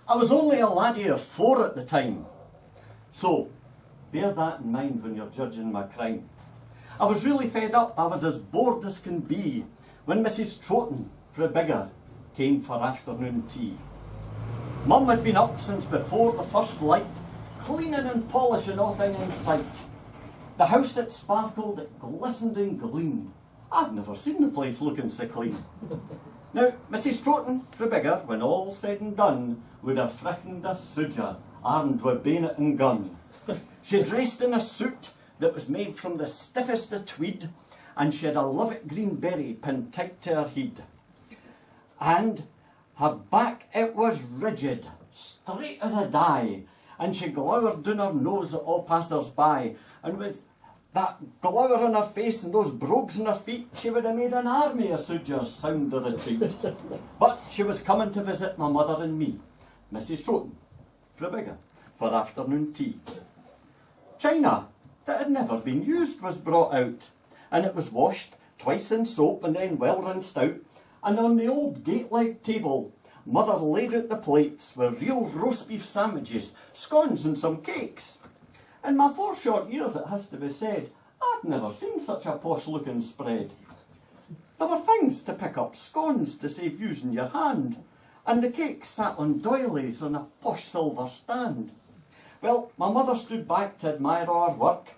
I was only a laddie of 4 at the time. So, bear that in mind when you're judging my crime. I was really fed up, I was as bored as can be, when Mrs. Troughton, for a bigger, came for afternoon tea. Mum had been up since before the first light, cleaning and polishing all thing in sight. The house it sparkled, it glistened and gleamed. I'd never seen the place looking so clean. Now, Mrs. Troughton, for a bigger, when all's said and done, would have frickened a sodger, armed with bayonet and gun. She dressed in a suit that was made from the stiffest of tweed, and she had a Lovat green berry pinned tight to her head. And her back it was rigid, straight as a die, and she glowered down her nose at all passers-by, and with that glower on her face and those brogues on her feet, she would have made an army of sodgers sound of retreat. But she was coming to visit my mother and me, Mrs. Troughton, for a bigger, for afternoon tea. China that had never been used was brought out, and it was washed twice in soap and then well rinsed out, and on the old gate-leg table, Mother laid out the plates with real roast beef sandwiches, scones and some cakes. In my 4 short years, it has to be said, I'd never seen such a posh-looking spread. There were things to pick up, scones to save using your hand, and the cakes sat on doilies on a posh silver stand. Well, my mother stood back to admire our work,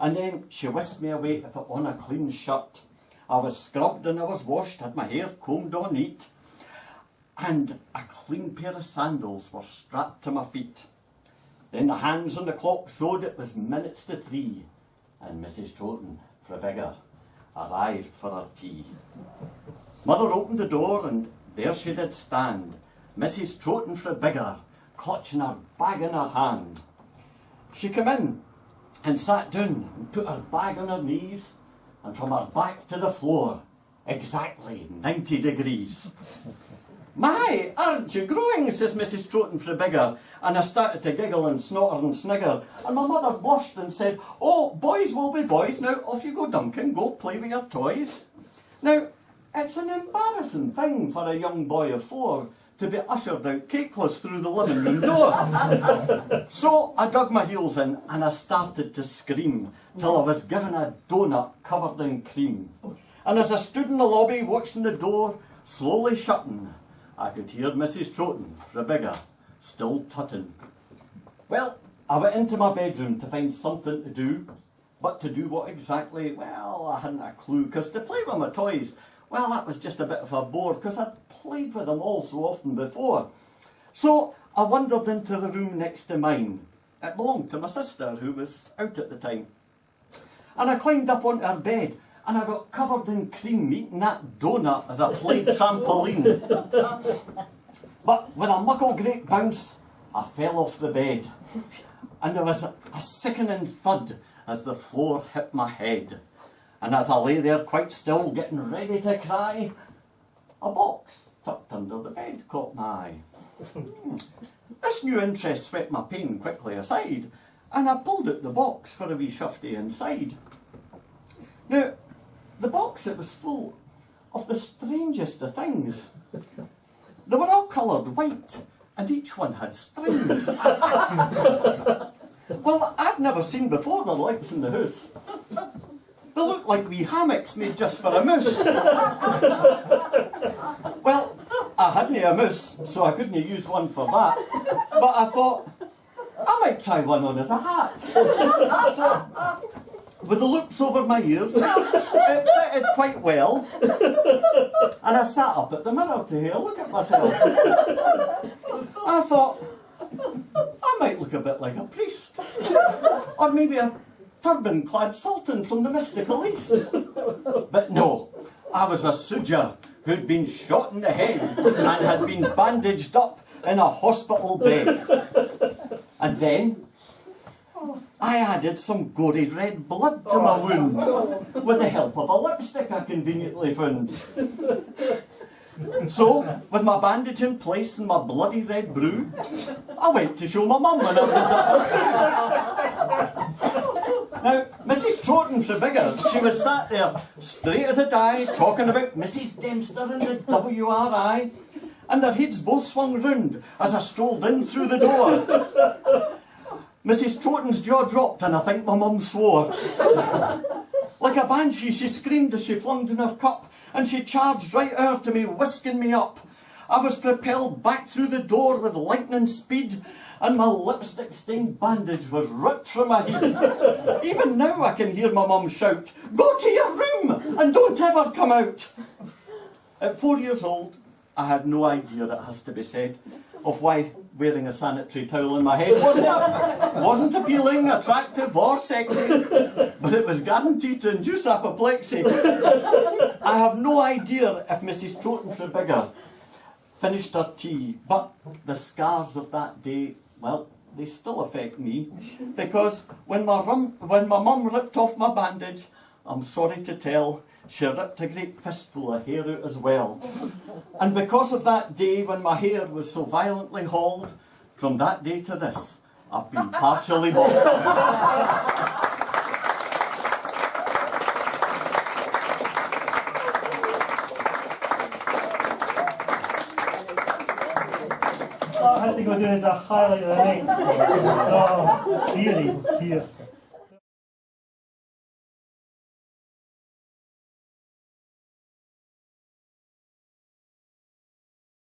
and then she whisked me away to put on a clean shirt. I was scrubbed and I was washed, had my hair combed on neat, and a clean pair of sandals were strapped to my feet. Then the hands on the clock showed it was minutes to 3, and Mrs. Troughton, for a bigger, arrived for her tea. Mother opened the door, and there she did stand, Mrs. Troughton, for a bigger, clutching her bag in her hand. She came in and sat down and put her bag on her knees, and from her back to the floor, exactly 90 degrees. My, aren't you growing, says Mrs. Troughton, for a bigger, and I started to giggle and snotter and snigger, and my mother blushed and said, oh, boys will be boys, now off you go, Duncan, go play with your toys. Now, it's an embarrassing thing for a young boy of 4 to be ushered out cakeless through the living room door. So I dug my heels in and I started to scream till I was given a donut covered in cream. And as I stood in the lobby watching the door slowly shutting, I could hear Mrs. Troughton, for a bigger, still tutting. Well, I went into my bedroom to find something to do, but to do what exactly? Well, I hadn't a clue, because to play with my toys, well, that was just a bit of a bore, because I'd played with them all so often before. So I wandered into the room next to mine. It belonged to my sister, who was out at the time. And I climbed up onto her bed, and I got covered in cream eating that donut as I played trampoline. But with a muckle great bounce, I fell off the bed, and there was a sickening thud as the floor hit my head. And as I lay there quite still, getting ready to cry, a box tucked under the bed caught my eye. This new interest swept my pain quickly aside, and I pulled out the box for a wee shufty inside. Now, the box, it was full of the strangest of things. They were all coloured white, and each one had strings. Well, I'd never seen before the likes in the house. They looked like wee hammocks made just for a moose. Well, I hadn't a moose, so I couldn't use one for that. But I thought, I might try one on as a hat. So, with the loops over my ears, it fitted quite well. And I sat up at the mirror to have a look at myself. I thought, I might look a bit like a priest. Or maybe a turban-clad sultan from the mystical East. But no, I was a sodger who'd been shot in the head and had been bandaged up in a hospital bed. And then I added some gory red blood to my wound with the help of a lipstick I conveniently found. So, with my bandage in place and my bloody red brew, I went to show my mum when I was at her too. Now, Mrs. Troughton, for bigger, she was sat there, straight as a die, talking about Mrs. Dempster and the WRI. and their heads both swung round as I strolled in through the door. Mrs. Troughton's jaw dropped, and I think my mum swore. Like a banshee, she screamed as she flung down her cup, and she charged right over to me, whisking me up. I was propelled back through the door with lightning speed, and my lipstick-stained bandage was ripped from my head. Even now I can hear my mum shout, "Go to your room and don't ever come out." At 4 years old, I had no idea, it has to be said, of why wearing a sanitary towel in my head wasn't appealing, attractive or sexy, but it was guaranteed to induce apoplexy. I have no idea if Mrs. Troughton for bigger finished her tea, but the scars of that day, well, they still affect me, because when my mum ripped off my bandage, I'm sorry to tell, she ripped a great fistful of hair out as well. And because of that day when my hair was so violently hauled, from that day to this, I've been partially bald. I think we'll do as a highlight of the night. Oh, dearie, dear.